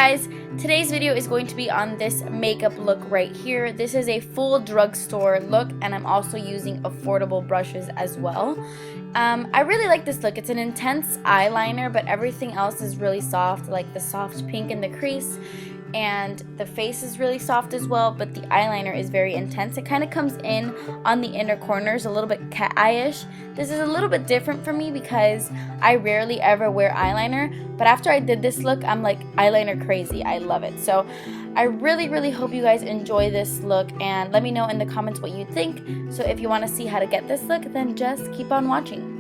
guys, today's video is going to be on this makeup look right here. This is a full drugstore look, and I'm also using affordable brushes as well. I really like this look. It's an intense eyeliner, but everything else is really soft, like the soft pink in the crease, and the face is really soft as well, but the eyeliner is very intense. It kind of comes in on the inner corners, a little bit cat eye-ish. This is a little bit different for me because I rarely ever wear eyeliner, but after I did this look, I'm like eyeliner crazy. I love it. So I really hope you guys enjoy this look, and let me know in the comments what you think. So if you want to see how to get this look, then just keep on watching.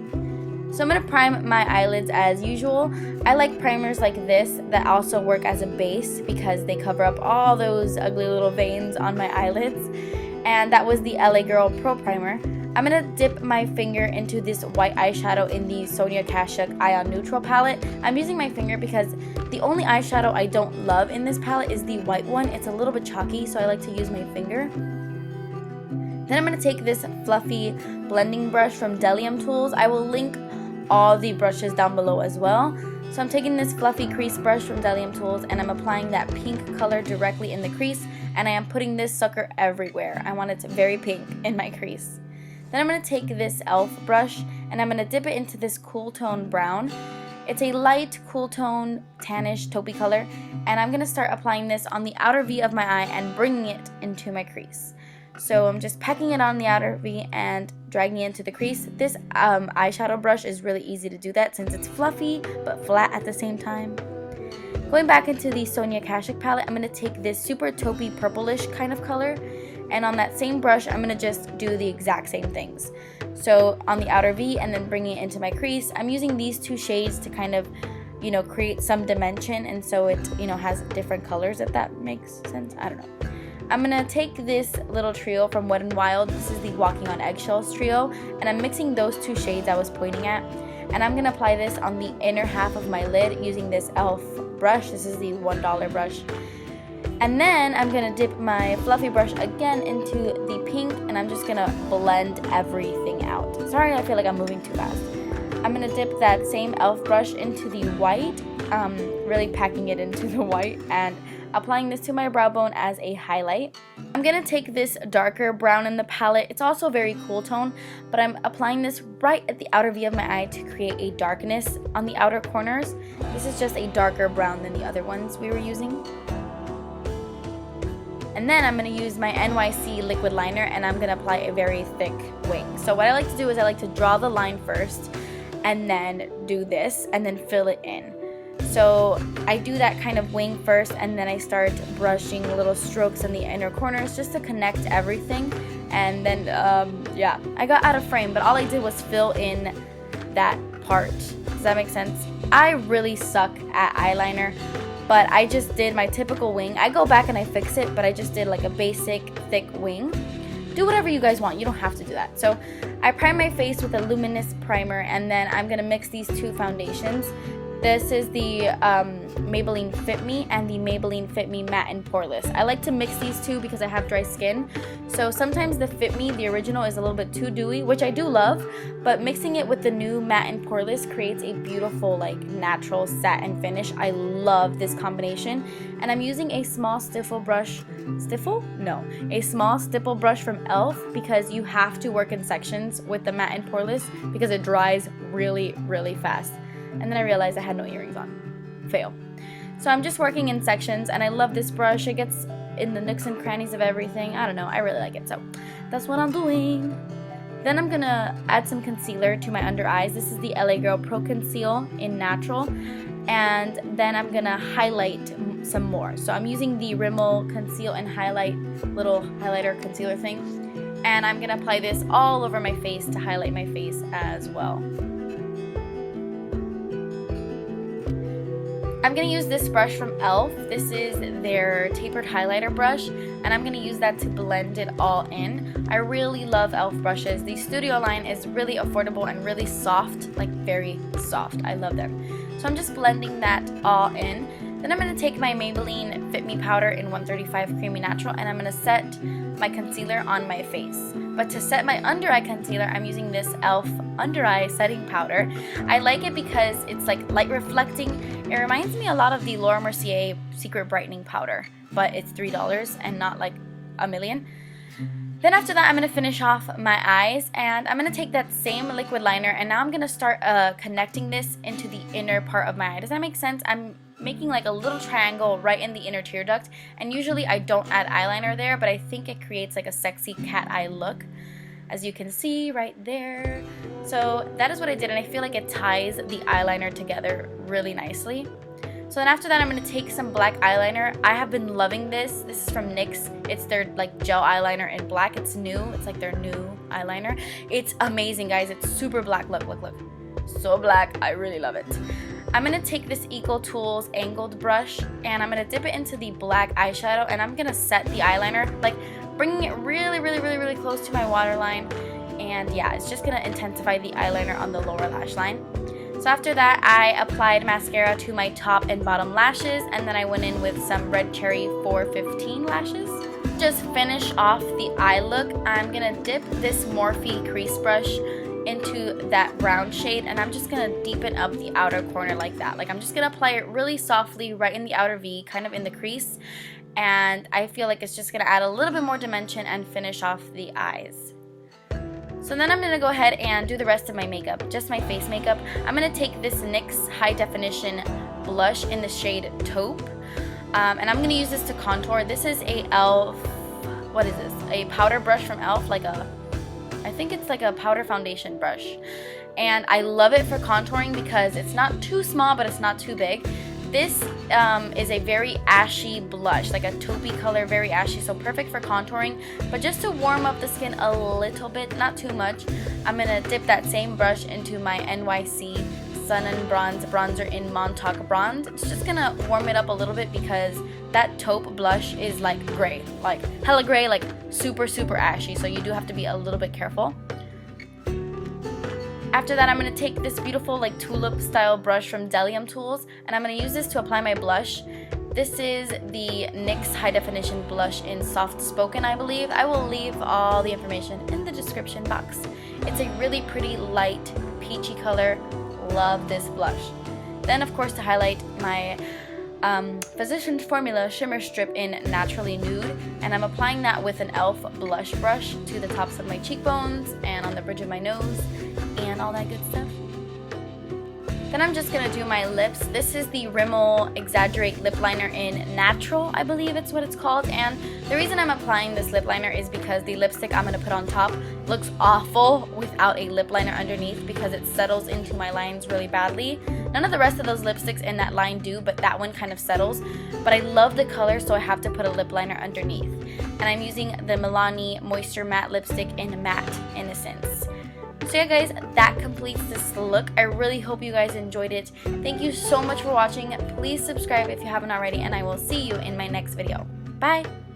So I'm going to prime my eyelids as usual. I like primers like this that also work as a base because they cover up all those ugly little veins on my eyelids. And that was the LA Girl Pro Primer. I'm going to dip my finger into this white eyeshadow in the Sonia Kashuk Eye on Neutral palette. I'm using my finger because the only eyeshadow I don't love in this palette is the white one. It's a little bit chalky, so I like to use my finger. Then I'm going to take this fluffy blending brush from Delium Tools. I will link all the brushes down below as well. So I'm taking this fluffy crease brush from Delium Tools, and I'm applying that pink color directly in the crease, and I am putting this sucker everywhere. I want it very pink in my crease. Then I'm going to take this e.l.f. brush, and I'm going to dip it into this cool tone brown. It's a light cool tone tannish taupey color, and I'm going to start applying this on the outer V of my eye and bringing it into my crease. So I'm just packing it on the outer V and dragging it into the crease. This eyeshadow brush is really easy to do that since it's fluffy but flat at the same time. Going back into the Sonia Kashuk palette, I'm going to take this super taupey purplish kind of color, and on that same brush I'm going to just do the exact same things. So on the outer V and then bringing it into my crease, I'm using these two shades to kind of, create some dimension, and so it, has different colors, if that makes sense. I don't know. I'm going to take this little trio from Wet n Wild. This is the Walking on Eggshells trio, and I'm mixing those two shades I was pointing at, and I'm going to apply this on the inner half of my lid using this e.l.f. brush. This is the $1 brush. And then I'm going to dip my fluffy brush again into the pink, and I'm just going to blend everything out. Sorry, I feel like I'm moving too fast. I'm going to dip that same e.l.f. brush into the white, really packing it into the white, and applying this to my brow bone as a highlight. I'm going to take this darker brown in the palette. It's also a very cool tone, but I'm applying this right at the outer V of my eye to create a darkness on the outer corners. This is just a darker brown than the other ones we were using. And then I'm going to use my NYC liquid liner, and I'm going to apply a very thick wing. So what I like to do is I like to draw the line first and then do this and then fill it in. So I do that kind of wing first, and then I start brushing little strokes in the inner corners just to connect everything. And then, I got out of frame, but all I did was fill in that part. Does that make sense? I really suck at eyeliner, but I just did my typical wing. I go back and I fix it, but I just did like a basic thick wing. Do whatever you guys want. You don't have to do that. So I prime my face with a luminous primer, and then I'm going to mix these two foundations. This is the Maybelline Fit Me and the Maybelline Fit Me Matte and Poreless. I like to mix these two because I have dry skin. So sometimes the Fit Me, the original, is a little bit too dewy, which I do love, but mixing it with the new Matte and Poreless creates a beautiful, natural satin finish. I love this combination. And I'm using a small stipple brush. A small stipple brush from e.l.f. because you have to work in sections with the Matte and Poreless because it dries really fast. And then I realized I had no earrings on. Fail. So I'm just working in sections, and I love this brush. It gets in the nooks and crannies of everything. I don't know. I really like it. So that's what I'm doing. Then I'm going to add some concealer to my under eyes. This is the LA Girl Pro Conceal in Natural. And then I'm going to highlight some more. So I'm using the Rimmel Conceal and Highlight little highlighter concealer thing. And I'm going to apply this all over my face to highlight my face as well. I'm going to use this brush from e.l.f. This is their tapered highlighter brush, and I'm going to use that to blend it all in. I really love e.l.f. brushes. The Studio line is really affordable and really soft, very soft. I love them. So I'm just blending that all in. Then I'm going to take my Maybelline Fit Me powder in 135 Creamy Natural, and I'm going to set my concealer on my face. But to set my under eye concealer, I'm using this e.l.f. under eye setting powder. I like it because it's like light reflecting. It reminds me a lot of the Laura Mercier Secret Brightening Powder, but it's $3 and not like a million. Then after that, I'm going to finish off my eyes, and I'm going to take that same liquid liner, and now I'm going to start connecting this into the inner part of my eye. Does that make sense? I'm making like a little triangle right in the inner tear duct, and usually I don't add eyeliner there, but I think it creates like a sexy cat eye look, as you can see right there. So that is what I did, and I feel like it ties the eyeliner together really nicely. So then after that, I'm going to take some black eyeliner. I have been loving this. This is from NYX. It's their like gel eyeliner in black. It's new. It's like their new eyeliner. It's amazing, guys. It's super black. Look, look, look. So black. I really love it. I'm going to take this Eco Tools angled brush, and I'm going to dip it into the black eyeshadow, and I'm going to set the eyeliner, like bringing it really, really, really, really close to my waterline. And yeah, it's just going to intensify the eyeliner on the lower lash line. So after that, I applied mascara to my top and bottom lashes, and then I went in with some Red Cherry 415 lashes. Just finish off the eye look, I'm going to dip this Morphe crease brush into that brown shade, and I'm just going to deepen up the outer corner like that. Like I'm just going to apply it really softly right in the outer V, kind of in the crease, and I feel like it's just going to add a little bit more dimension and finish off the eyes. So then I'm going to go ahead and do the rest of my makeup, just my face makeup. I'm going to take this NYX High Definition blush in the shade Taupe, and I'm going to use this to contour. This is a e.l.f., what is this? A powder brush from e.l.f., like I think it's like a powder foundation brush. And I love it for contouring because it's not too small, but it's not too big. This is a very ashy blush, like a taupey color, very ashy, so perfect for contouring. But just to warm up the skin a little bit, not too much, I'm going to dip that same brush into my NYC Sun and Bronze bronzer in Montauk Bronze. It's just going to warm it up a little bit because that taupe blush is like gray, like hella gray, like super, super ashy, so you do have to be a little bit careful. After that, I'm going to take this beautiful like tulip style brush from Delium Tools, and I'm going to use this to apply my blush. This is the NYX High Definition blush in Soft Spoken, I believe. I will leave all the information in the description box. It's a really pretty light peachy color. Love this blush. Then of course, to highlight, my Physicians Formula Shimmer Strip in Naturally Nude, and I'm applying that with an e.l.f. blush brush to the tops of my cheekbones and on the bridge of my nose and all that good stuff. Then I'm just going to do my lips. This is the Rimmel Exaggerate Lip Liner in Natural, I believe it's what it's called. And the reason I'm applying this lip liner is because the lipstick I'm going to put on top looks awful without a lip liner underneath because it settles into my lines really badly. None of the rest of those lipsticks in that line do, but that one kind of settles. But I love the color, so I have to put a lip liner underneath. And I'm using the Milani Moisture Matte Lipstick in Matte Innocence. So yeah guys, that completes this look. I really hope you guys enjoyed it. Thank you so much for watching. Please subscribe if you haven't already, and I will see you in my next video. Bye!